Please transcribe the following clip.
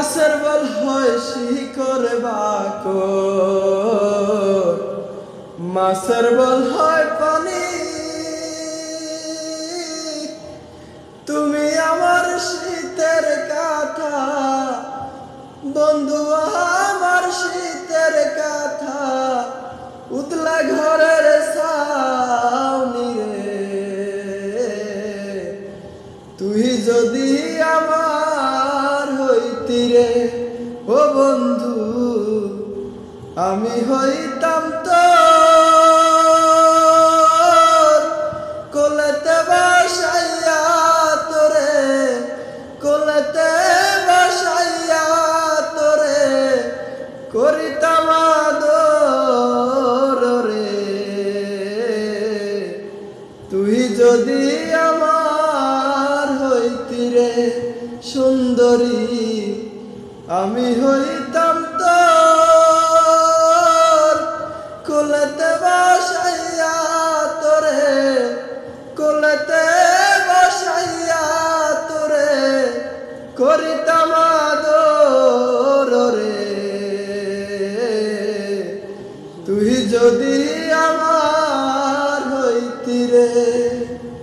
গাছের বল হয় শিকড় বাকর, মাছের বল হয় পানি। তুমি আমার শীতের কাঁথা বন্ধু, আমার শীতের কাঁথা, উতলা ঘরের ছাউনি রে। তুই যদি আমার হইতি রে ও বন্ধু, আমি হইতাম তোর কোলেতে বসাইয়া তোরে, কোলেতে বসাইয়া তোরে করিতাম আদর রে। তুই যদি আমার হইতি রে সুন্দরী, আমি হইতাম তোর কোলেতে বসাইয়া তোরে, কোলেতে বসাইয়া তোরে করিতাম আদর রে। তুই যদি আমার